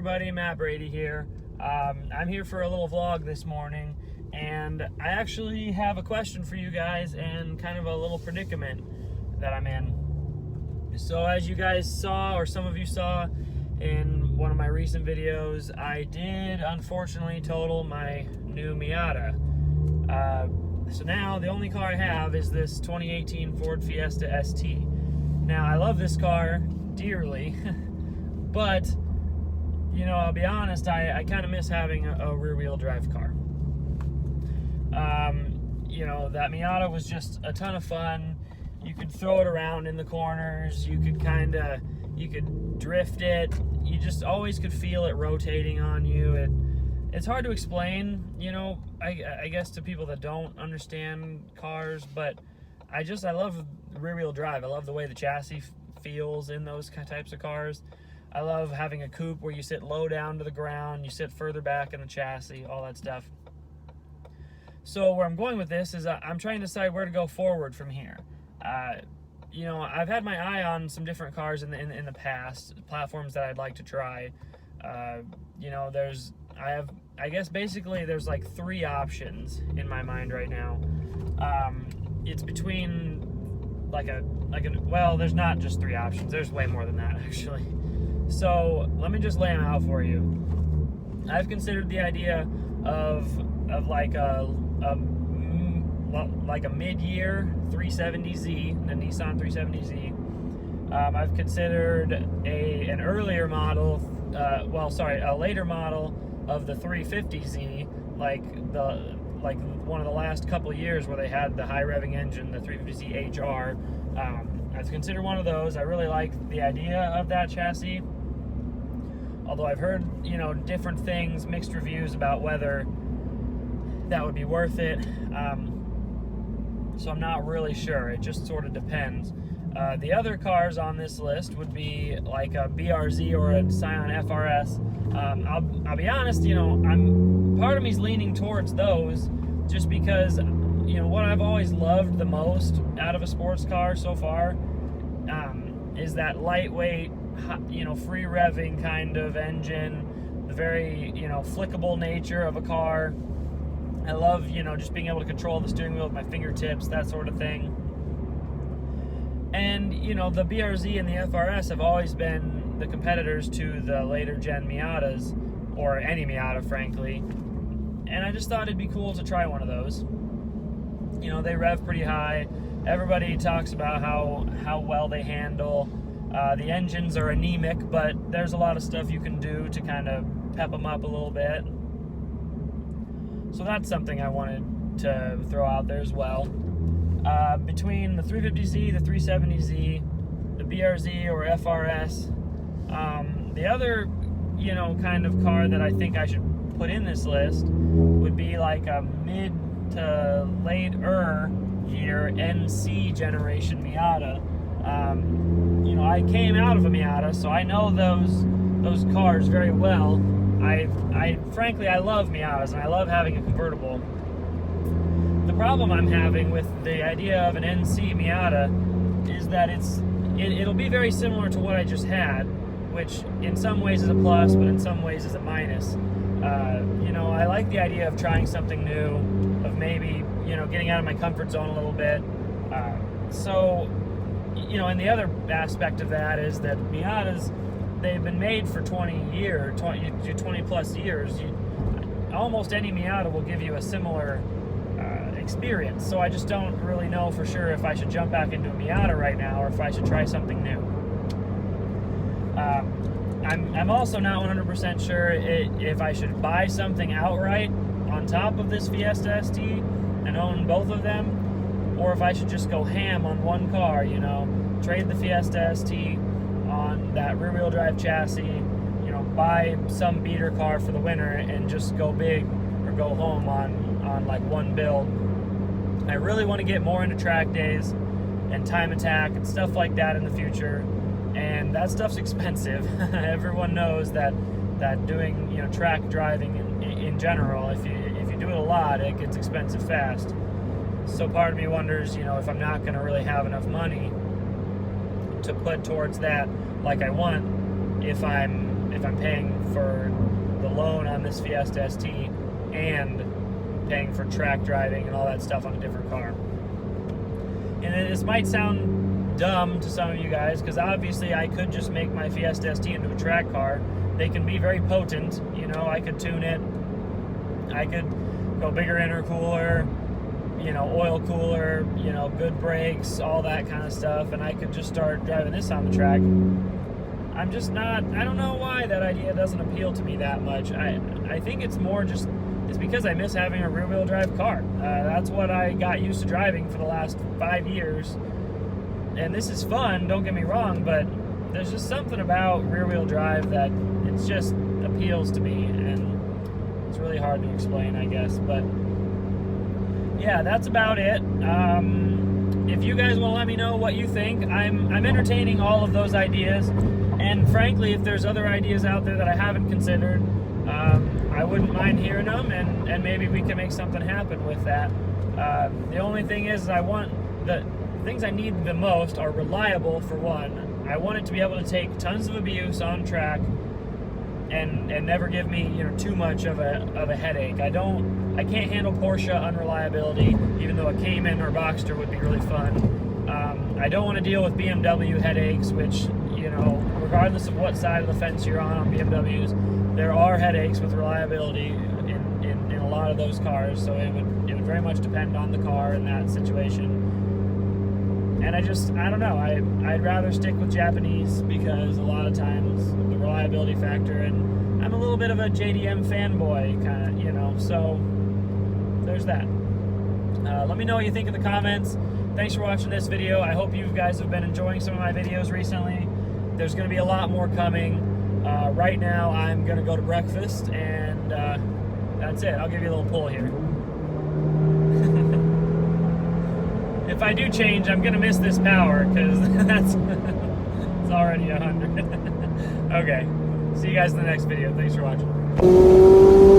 everybody, Matt Brady here. I'm here for a little vlog this morning, and I actually have a question for you guys and kind of a little predicament that I'm in. So as you guys saw, or some of you saw in one of my recent videos, I did unfortunately total my new Miata. So now the only car I have is this 2018 Ford Fiesta ST. Now I love this car dearly, but you know, I'll be honest, I kind of miss having a rear-wheel drive car. You know, that Miata was just a ton of fun. You could throw it around in the corners, you could drift it, you just always could feel it rotating on you. It's hard to explain, you know, I guess to people that don't understand cars, but I love rear-wheel drive. I love the way the chassis feels in those types of cars. I love having a coupe where you sit low down to the ground, you sit further back in the chassis, all that stuff. So where I'm going with this is I'm trying to decide where to go forward from here. You know, I've had my eye on some different cars in the past, platforms that I'd like to try. You know, I guess basically there's like three options in my mind right now. It's between well, there's not just three options. There's way more than that, actually. So let me just lay them out for you. I've considered the idea of like a mid-year 370Z, the Nissan 370Z. I've considered an earlier model, a later model of the 350Z, like one of the last couple years where they had the high revving engine, the 350Z HR. I've considered one of those. I really like the idea of that chassis, although I've heard, you know, different things, mixed reviews about whether that would be worth it. So I'm not really sure. It just sort of depends. The other cars on this list would be like a BRZ or a Scion FRS. I'll be honest, you know, part of me's leaning towards those just because, you know, what I've always loved the most out of a sports car so far is that lightweight, you know, free revving kind of engine, the very, you know, flickable nature of a car. I love, you know, just being able to control the steering wheel with my fingertips, that sort of thing. And, you know, the BRZ and the FRS have always been the competitors to the later gen Miatas, or any Miata, frankly. And I just thought it'd be cool to try one of those. You know, they rev pretty high. Everybody talks about how well they handle. The engines are anemic, but there's a lot of stuff you can do to kind of pep them up a little bit. So that's something I wanted to throw out there as well. Between the 350Z, the 370Z, the BRZ or FRS, the other, you know, kind of car that I think I should put in this list would be like a mid to later year NC generation Miata. You know, I came out of a Miata, so I know those cars very well. Frankly, I love Miatas, and I love having a convertible. The problem I'm having with the idea of an NC Miata is that it'll be very similar to what I just had, which in some ways is a plus, but in some ways is a minus. You know, I like the idea of trying something new, of maybe, you know, getting out of my comfort zone a little bit. So, you know, and the other aspect of that is that Miatas, they've been made for 20 plus years. Almost any Miata will give you a similar experience. So I just don't really know for sure if I should jump back into a Miata right now or if I should try something new. I'm also not 100% sure if I should buy something outright on top of this Fiesta ST and own both of them, or if I should just go ham on one car, you know, trade the Fiesta ST on that rear-wheel drive chassis, you know, buy some beater car for the winter and just go big or go home on like one build. I really want to get more into track days and time attack and stuff like that in the future, and that stuff's expensive. Everyone knows that doing, you know, track driving in general, if you do it a lot, it gets expensive fast. So part of me wonders, you know, if I'm not going to really have enough money to put towards that like I want, if I'm if I'm paying for the loan on this Fiesta ST and paying for track driving and all that stuff on a different car. And this might sound dumb to some of you guys, because obviously I could just make my Fiesta ST into a track car. They can be very potent, you know, I could tune it, I could go bigger intercooler, you know, oil cooler, you know, good brakes, all that kind of stuff, and I could just start driving this on the track. I'm just not, I don't know why that idea doesn't appeal to me that much. I think it's more just, it's because I miss having a rear-wheel drive car. That's what I got used to driving for the last 5 years. And this is fun, don't get me wrong, but there's just something about rear-wheel drive that it just appeals to me, and it's really hard to explain, I guess. But yeah, that's about it. If you guys want to let me know what you think, I'm entertaining all of those ideas, and frankly, if there's other ideas out there that I haven't considered, I wouldn't mind hearing them, and maybe we can make something happen with that. The only thing is, I want the things I need the most are reliable, for one. I want it to be able to take tons of abuse on track and never give me, you know, too much of a headache. I can't handle Porsche unreliability, even though a Cayman or Boxster would be really fun. I don't want to deal with BMW headaches, which, you know, regardless of what side of the fence you're on BMWs, there are headaches with reliability in a lot of those cars. So it would very much depend on the car in that situation. And I don't know, I'd rather stick with Japanese, because a lot of times the reliability factor, and I'm a little bit of a JDM fanboy, kind of, you know, so there's that. Let me know what you think in the comments. Thanks for watching this video. I hope you guys have been enjoying some of my videos recently. There's going to be a lot more coming. Right now I'm going to go to breakfast, and that's it. I'll give you a little pull here. If I do change, I'm going to miss this power, because it's already 100. Okay, see you guys in the next video. Thanks for watching.